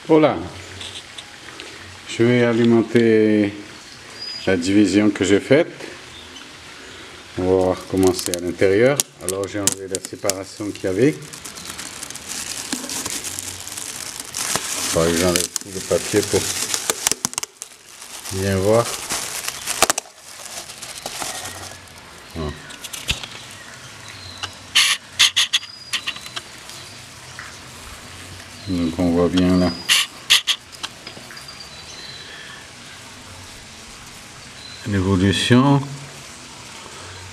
Voilà, je vais alimenter la division que j'ai faite. On va voir comment c'est à l'intérieur. Alors j'ai enlevé la séparation qu'il y avait. Par exemple, j'enlève tout le papier pour bien voir. Voilà. Donc on voit bien là. L'évolution.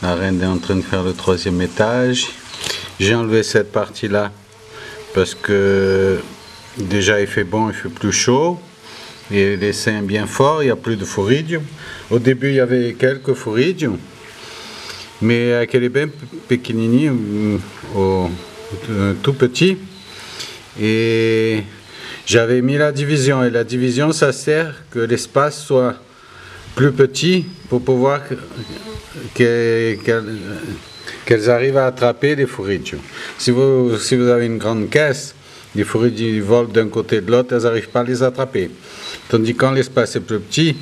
La reine est en train de faire le 3e étage. J'ai enlevé cette partie là parce que déjà il fait bon, il fait plus chaud et les seins bien forts, il n'y a plus de foridium. Au début il y avait quelques foridium, mais qu'elle est bien pequeñini, tout petit, et j'avais mis la division, et la division ça sert que l'espace soit plus petit pour pouvoir qu'elles arrivent à attraper les foridium. Si vous avez une grande caisse, les foridium volent d'un côté et de l'autre, elles n'arrivent pas à les attraper. Tandis que quand l'espace est plus petit,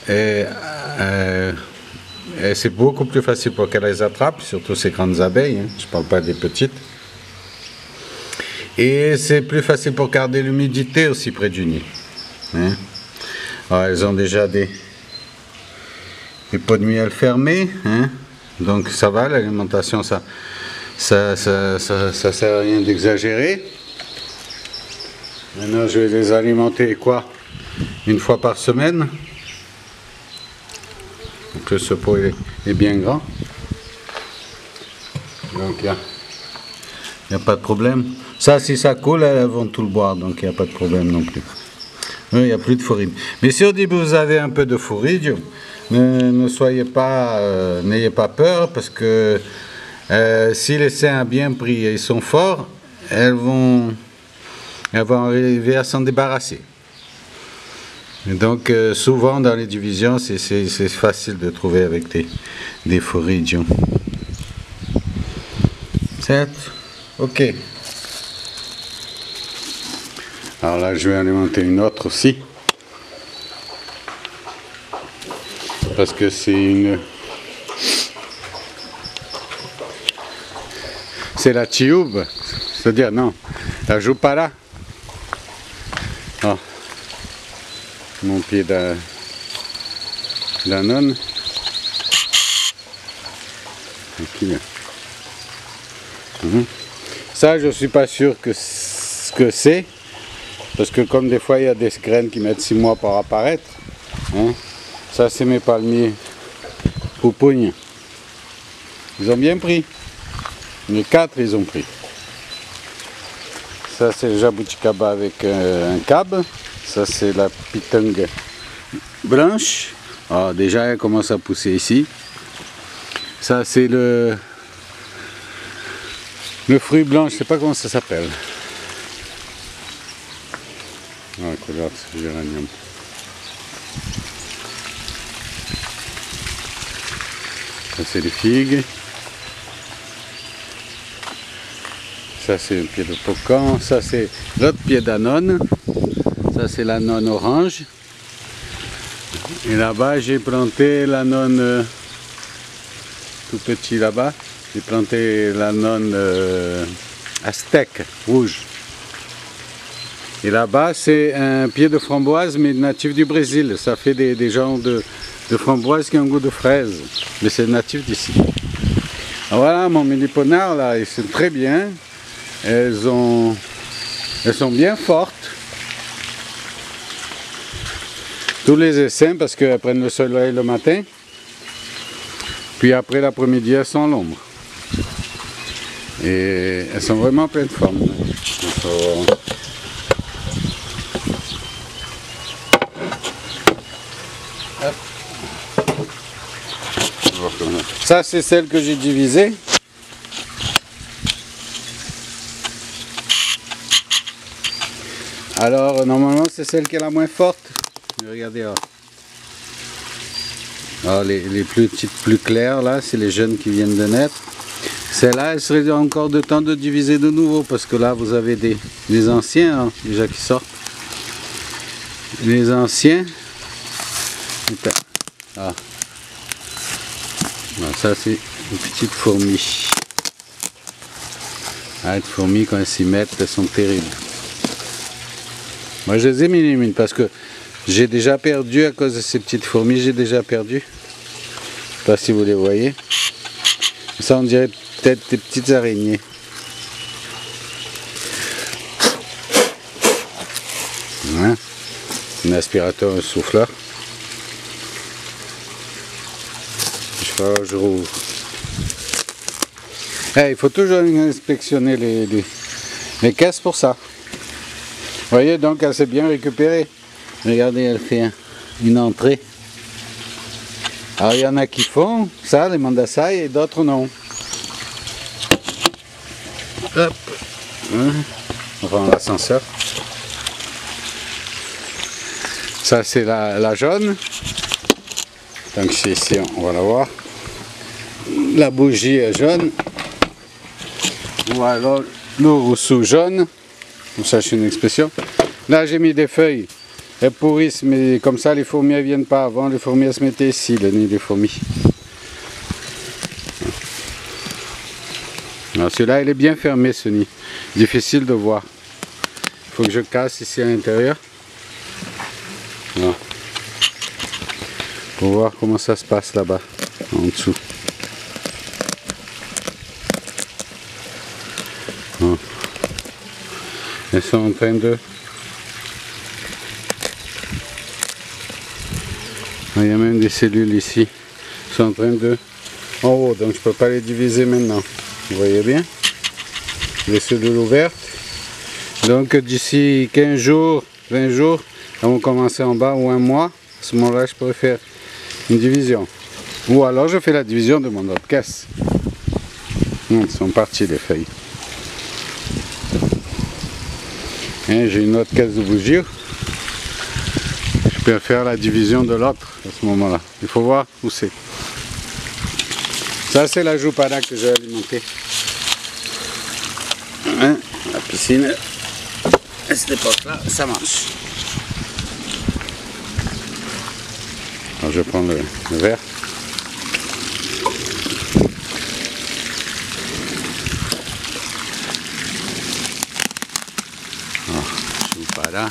c'est beaucoup plus facile pour qu'elles les attrapent, surtout ces grandes abeilles, hein. Je ne parle pas des petites. Et c'est plus facile pour garder l'humidité aussi près du nid. Hein. Alors, elles ont déjà des pots de miel fermés, hein. Donc ça va, l'alimentation, ça sert à rien d'exagérer. Maintenant je vais les alimenter quoi? Une fois par semaine. Donc ce pot est bien grand. Donc il n'y a pas de problème. Ça, si ça coule, elles vont tout le boire, donc il n'y a pas de problème non plus. Il n'y a plus de foridium. Mais si au début vous avez un peu de foridium, ne soyez pas, n'ayez pas peur, parce que si les seins ont bien pris et ils sont forts, elles vont arriver à s'en débarrasser. Et donc souvent dans les divisions, c'est facile de trouver avec des foridium. 7, ok. Alors là, je vais alimenter une autre aussi. Parce que c'est la tioube. C'est-à-dire, non, la jupara. Oh. Mon pied d'anone. Ça, je suis pas sûr ce que c'est. Parce que comme des fois il y a des graines qui mettent 6 mois pour apparaître, hein, ça c'est mes palmiers poupougne. Ils ont bien pris. Les 4 ils ont pris. Ça c'est le jabuticaba avec un cab. Ça c'est la pitanga blanche. Alors, déjà elle commence à pousser ici. Ça c'est le fruit blanc, je ne sais pas comment ça s'appelle. Ah, regarde ce géranium. Ça c'est les figues. Ça c'est un pied de pocan. Ça c'est l'autre pied d'anone. Ça c'est l'anone orange. Et là-bas j'ai planté l'anone tout petit là-bas. J'ai planté l'anone aztèque rouge. Et là-bas, c'est un pied de framboise, mais natif du Brésil. Ça fait des genres de framboise qui ont un goût de fraise. Mais c'est natif d'ici. Voilà, mon méliponard, là, ils sont très bien. Elles sont bien fortes. Tous les essaims, parce qu'elles prennent le soleil le matin. Puis après l'après-midi, elles sont à l'ombre. Et elles sont vraiment pleines de forme. Ça c'est celle que j'ai divisée. Alors normalement c'est celle qui est la moins forte. Regardez là. Alors les plus petites, plus claires là, c'est les jeunes qui viennent de naître. Celle-là, elle serait encore de temps de diviser de nouveau parce que là vous avez des anciens hein, déjà qui sortent. les anciens. Ah. Non, ça c'est une petite fourmi. Ah, les fourmis quand elles s'y mettent, elles sont terribles. Moi je les élimine parce que j'ai déjà perdu à cause de ces petites fourmis, j'ai déjà perdu. Je sais pas si vous les voyez. Ça on dirait peut-être des petites araignées. Voilà. Un aspirateur, un souffleur. Je rouvre. Il faut toujours inspectionner les caisses pour ça. Vous voyez, donc elle s'est bien récupérée. Regardez, elle fait une entrée. Alors il y en a qui font ça, les mandasai, et d'autres non. Hop. On prend l'ascenseur. Ça c'est la jaune. Donc c'est ici, on va la voir. La bougie est jaune. Voilà le rousseau jaune. Comme ça c'est une expression. Là j'ai mis des feuilles. Elles pourrissent, mais comme ça les fourmis ne viennent pas. Avant les fourmis elles se mettaient ici, le nid des fourmis. Alors celui-là il est bien fermé ce nid. Difficile de voir. Il faut que je casse ici à l'intérieur. Pour voir comment ça se passe là-bas, en dessous. Bon. Elles sont en train de... Il y a même des cellules ici. Elles sont en train de... En haut, donc je ne peux pas les diviser maintenant. Vous voyez bien? Les cellules ouvertes. Donc d'ici 15 jours, 20 jours, elles vont commencer en bas ou un mois. À ce moment-là, je pourrais faire une division. Ou alors je fais la division de mon autre caisse. Ils sont partis les feuilles. J'ai une autre caisse de bougies. Je peux faire la division de l'autre à ce moment-là. Il faut voir où c'est. Ça c'est la joupada que j'ai alimentée. La piscine, à cette époque-là, ça marche. Alors je prends le verre. Voilà.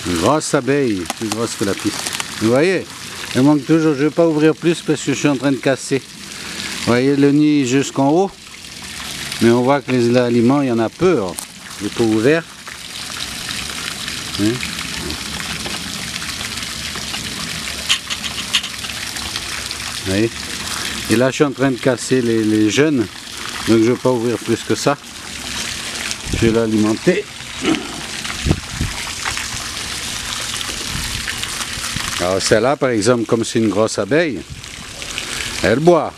Une grosse abeille, plus grosse que la piste. Vous voyez, elle manque toujours. Je ne vais pas ouvrir plus parce que je suis en train de casser. Vous voyez le nid jusqu'en haut. Mais on voit que les aliments, il y en a peu. Il est pas ouvert. Vous voyez. Et là, je suis en train de casser les jeunes. Donc, je ne vais pas ouvrir plus que ça. Je vais l'alimenter. Alors, celle-là, par exemple, comme c'est une grosse abeille, elle boit.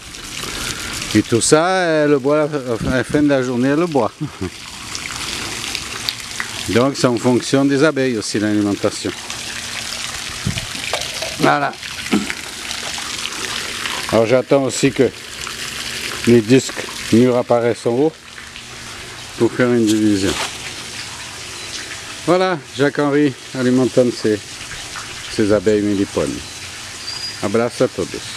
Et tout ça, elle boit à la fin de la journée, elle le boit. Donc, c'est en fonction des abeilles aussi, l'alimentation. Voilà. Alors j'attends aussi que les disques mûrs apparaissent en haut pour faire une division. Voilà, Jacques-Henri alimentant ses abeilles mélipones. Abraço a todos.